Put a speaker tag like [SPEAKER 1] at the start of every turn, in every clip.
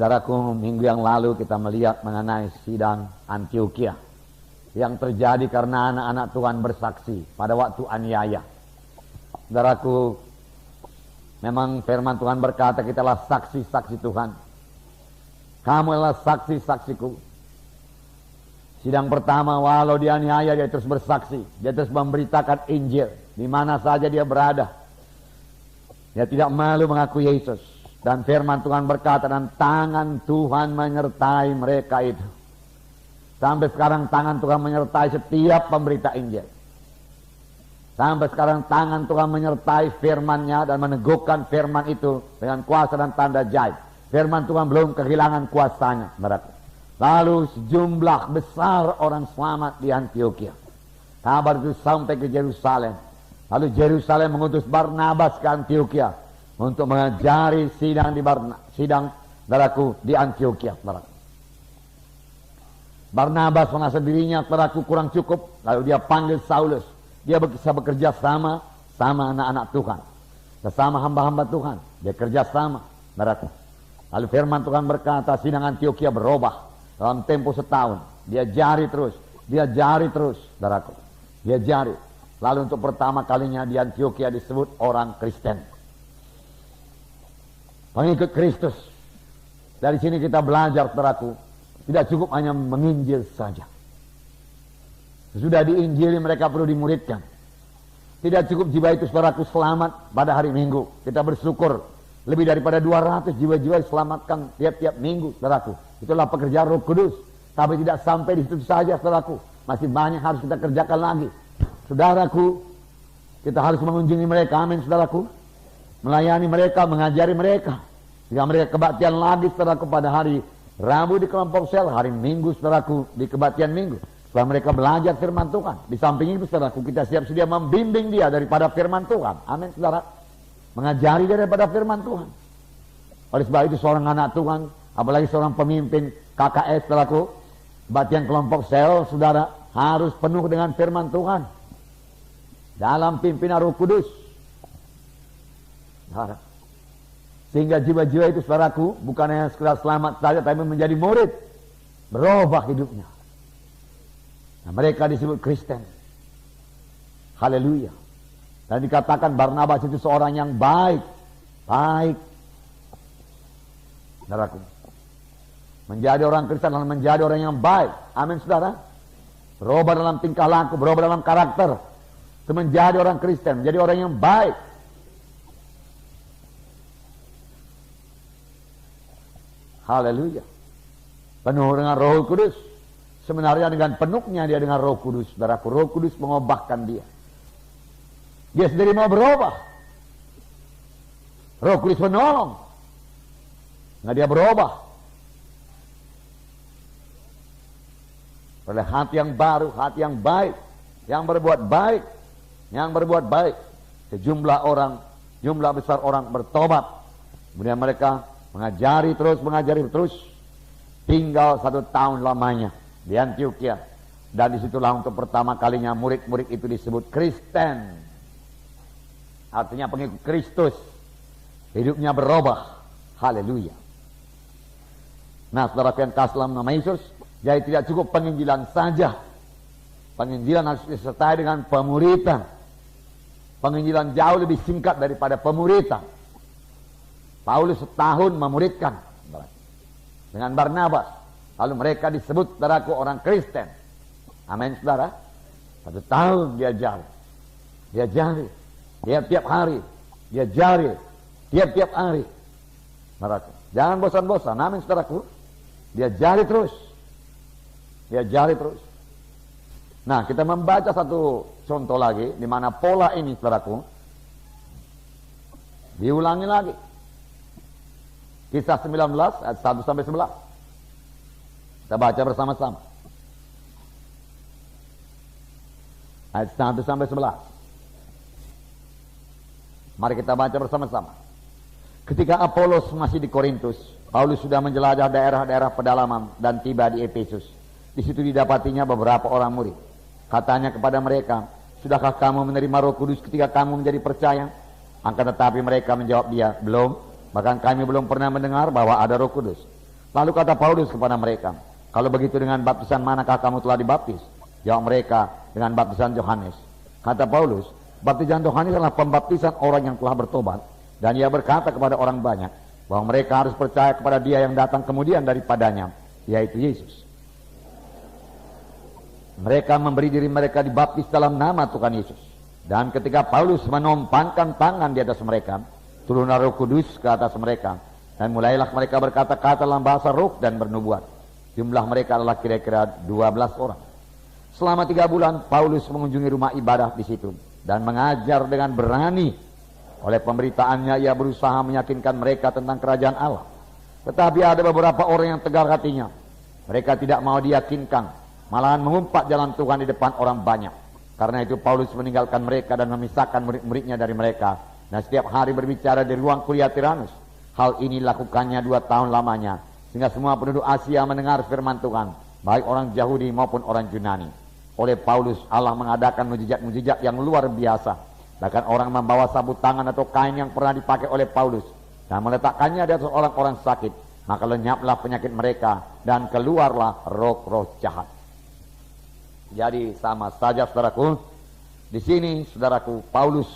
[SPEAKER 1] Saudaraku, minggu yang lalu kita melihat mengenai sidang Antioquia yang terjadi karena anak-anak Tuhan bersaksi pada waktu aniaya. Saudaraku, memang firman Tuhan berkata kita adalah saksi-saksi Tuhan. Kamu adalah saksi-saksiku. Sidang pertama, walau dianiaya dia terus bersaksi, dia terus memberitakan Injil di mana saja dia berada. Dia tidak malu mengaku Yesus. Dan firman Tuhan berkata, dan tangan Tuhan menyertai mereka itu. Sampai sekarang tangan Tuhan menyertai setiap pemberita Injil. Sampai sekarang tangan Tuhan menyertai firman-Nya dan meneguhkan firman itu dengan kuasa dan tanda ajaib. Firman Tuhan belum kehilangan kuasanya, saudaraku. Lalu sejumlah besar orang selamat di Antioquia. Kabar itu sampai ke Yerusalem. Lalu Yerusalem mengutus Barnabas ke Antioquia untuk mengajari sidang saudaraku di Antioquia, saudaraku. Barnabas merasa dirinya, saudaraku, kurang cukup. Lalu dia panggil Saulus. Dia bisa bekerja sama anak-anak Tuhan, bersama hamba-hamba Tuhan. Dia kerja sama, saudaraku. Lalu firman Tuhan berkata, sidang Antioquia berubah dalam tempo setahun. Dia jari terus, saudaraku. Dia jari. Lalu untuk pertama kalinya di Antioquia disebut orang Kristen, pengikut Kristus. Dari sini kita belajar, saudaraku, tidak cukup hanya menginjil saja. Sesudah diinjili mereka perlu dimuridkan. Tidak cukup jiwa itu, saudaraku, selamat pada hari Minggu. Kita bersyukur lebih daripada 200 jiwa-jiwa diselamatkan tiap-tiap minggu, saudaraku. Itulah pekerjaan Roh Kudus. Tapi tidak sampai di situ saja, saudaraku. Masih banyak harus kita kerjakan lagi. Saudaraku, kita harus mengunjungi mereka, amin, saudaraku. Melayani mereka, mengajari mereka. Jika mereka kebaktian lagi, saudaraku, pada hari Rabu di kelompok sel, hari Minggu, saudaraku, di kebaktian Minggu. Setelah mereka belajar firman Tuhan. Di samping itu, saudaraku, kita siap sedia membimbing dia daripada firman Tuhan. Amin, saudara. Mengajari dia daripada firman Tuhan. Oleh sebab itu, seorang anak Tuhan, apalagi seorang pemimpin KKS, saudaraku, kebaktian kelompok sel, saudara, harus penuh dengan firman Tuhan. Dalam pimpinan Roh Kudus. Sehingga jiwa-jiwa itu, saudaraku, bukan hanya sekedar selamat saja, tapi menjadi murid. Berubah hidupnya. Nah, mereka disebut Kristen. Haleluya. Dan dikatakan Barnabas itu seorang yang baik. Baik. Saudaraku. Menjadi orang Kristen adalah menjadi orang yang baik. Amin, saudara. Berubah dalam tingkah laku, berubah dalam karakter. Itu menjadi orang Kristen, menjadi orang yang baik. Haleluya. Penuh dengan Roh Kudus. Sebenarnya dengan penuhnya dia dengan Roh Kudus, saudaraku. Roh Kudus mengubahkan dia. Dia sendiri mau berubah. Roh Kudus menolong. Nah, dia berubah. Oleh hati yang baru, hati yang baik, yang berbuat baik, yang berbuat baik. Sejumlah orang, jumlah besar orang bertobat. Kemudian mereka mengajari terus, tinggal 1 tahun lamanya di Antioquia. Dan disitulah untuk pertama kalinya murid-murid itu disebut Kristen. Artinya pengikut Kristus. Hidupnya berubah. Haleluya. Nah, saudara yang kasih dalam nama Yesus, jadi tidak cukup penginjilan saja. Penginjilan harus disertai dengan pemuritan. Penginjilan jauh lebih singkat daripada pemuritan. Paulus setahun memuridkan dengan Barnabas. Lalu mereka disebut, saudaraku, orang Kristen. Amin, saudara. 1 tahun dia jari. Dia jari. Tiap-tiap hari. Dia jari. Tiap-tiap hari. Saudaraku. Jangan bosan-bosan. Amin, saudaraku. Dia jari terus. Dia jari terus. Nah, kita membaca satu contoh lagi. Di mana pola ini, saudaraku, diulangi lagi. Kisah 19 ayat 1-11. Kita baca bersama-sama. Ayat 1-11. Mari kita baca bersama-sama. Ketika Apolos masih di Korintus, Paulus sudah menjelajah daerah-daerah pedalaman dan tiba di Efesus. Di situ didapatinya beberapa orang murid. Katanya kepada mereka, sudahkah kamu menerima Roh Kudus ketika kamu menjadi percaya? Akan tetapi mereka menjawab dia, belum. Bahkan kami belum pernah mendengar bahwa ada Roh Kudus. Lalu kata Paulus kepada mereka, kalau begitu dengan baptisan manakah kamu telah dibaptis? Jawab mereka, dengan baptisan Yohanes. Kata Paulus, baptisan Yohanes adalah pembaptisan orang yang telah bertobat. Dan ia berkata kepada orang banyak, bahwa mereka harus percaya kepada dia yang datang kemudian daripadanya, yaitu Yesus. Mereka memberi diri mereka dibaptis dalam nama Tuhan Yesus. Dan ketika Paulus menumpangkan tangan di atas mereka, turunlah Roh Kudus ke atas mereka. Dan mulailah mereka berkata-kata dalam bahasa roh dan bernubuat. Jumlah mereka adalah kira-kira 12 orang. Selama 3 bulan Paulus mengunjungi rumah ibadah di situ dan mengajar dengan berani. Oleh pemberitaannya ia berusaha meyakinkan mereka tentang kerajaan Allah. Tetapi ada beberapa orang yang tegar hatinya. Mereka tidak mau diyakinkan, malahan mengumpat jalan Tuhan di depan orang banyak. Karena itu Paulus meninggalkan mereka dan memisahkan murid-muridnya dari mereka. Dan setiap hari berbicara di ruang kuliah Tiranus. Hal ini lakukannya 2 tahun lamanya, sehingga semua penduduk Asia mendengar firman Tuhan, baik orang Yahudi maupun orang Yunani. Oleh Paulus Allah mengadakan mujizat-mujizat yang luar biasa. Bahkan orang membawa sabut tangan atau kain yang pernah dipakai oleh Paulus dan meletakkannya di atas orang-orang sakit, maka lenyaplah penyakit mereka dan keluarlah roh-roh jahat. Jadi sama saja saudaraku, di sini saudaraku Paulus,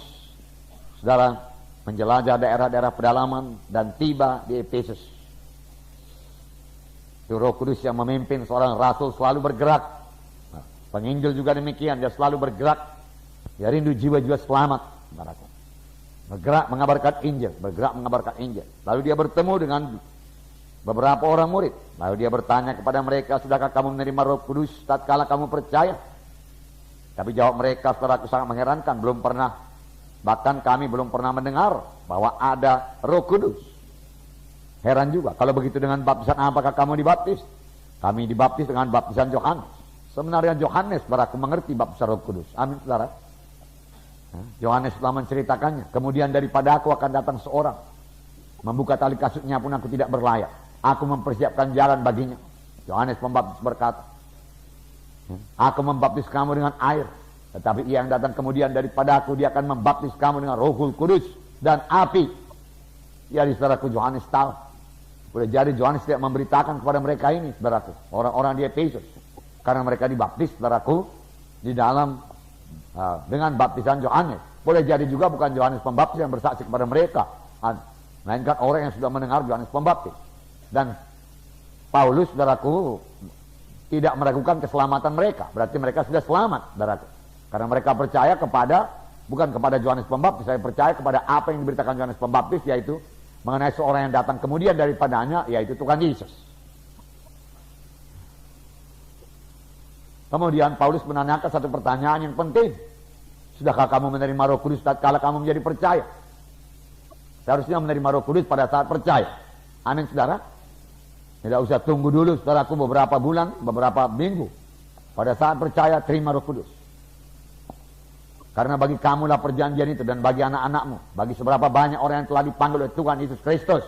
[SPEAKER 1] saudara, menjelajah daerah-daerah pedalaman dan tiba di Efesus. Itu Roh Kudus yang memimpin, seorang rasul selalu bergerak. Nah, penginjil juga demikian, dia selalu bergerak. Dia rindu jiwa-jiwa selamat. Bergerak mengabarkan Injil, bergerak mengabarkan Injil. Lalu dia bertemu dengan beberapa orang murid. Lalu dia bertanya kepada mereka, sudahkah kamu menerima Roh Kudus tatkala kamu percaya? Tapi jawab mereka, saudaraku, sangat mengherankan, belum pernah. Bahkan kami belum pernah mendengar bahwa ada Roh Kudus. Heran juga, kalau begitu dengan baptisan apakah kamu dibaptis? Kami dibaptis dengan baptisan Yohanes. Sebenarnya Yohanes saudaraku mengerti baptisan Roh Kudus. Amin saudara. Yohanes telah menceritakannya. Kemudian daripada aku akan datang seorang, membuka tali kasutnya pun aku tidak berlayak. Aku mempersiapkan jalan baginya. Yohanes Pembaptis berkata, aku membaptis kamu dengan air. Tetapi ia yang datang kemudian daripada aku, dia akan membaptis kamu dengan Rohul Kudus dan api. Ya, saudaraku, Yohanes tahu. Boleh jadi Yohanes tidak memberitakan kepada mereka ini, saudaraku, orang-orang di Efesus. Karena mereka dibaptis, saudaraku, di dalam dengan baptisan Yohanes. Boleh jadi juga bukan Yohanes Pembaptis yang bersaksi kepada mereka, melainkan orang yang sudah mendengar Yohanes Pembaptis. Dan Paulus, saudaraku, tidak meragukan keselamatan mereka. Berarti mereka sudah selamat, saudaraku. Karena mereka percaya kepada, bukan kepada Yohanes Pembaptis, saya percaya kepada apa yang diberitakan Yohanes Pembaptis, yaitu mengenai seorang yang datang kemudian daripadanya, yaitu Tuhan Yesus. Kemudian Paulus menanyakan satu pertanyaan yang penting. Sudahkah kamu menerima Roh Kudus tatkala kamu menjadi percaya? Seharusnya menerima Roh Kudus pada saat percaya. Amin saudara. Tidak usah tunggu dulu saudaraku beberapa bulan, beberapa minggu. Pada saat percaya terima Roh Kudus. Karena bagi kamulah perjanjian itu dan bagi anak-anakmu, bagi seberapa banyak orang yang telah dipanggil oleh Tuhan Yesus Kristus.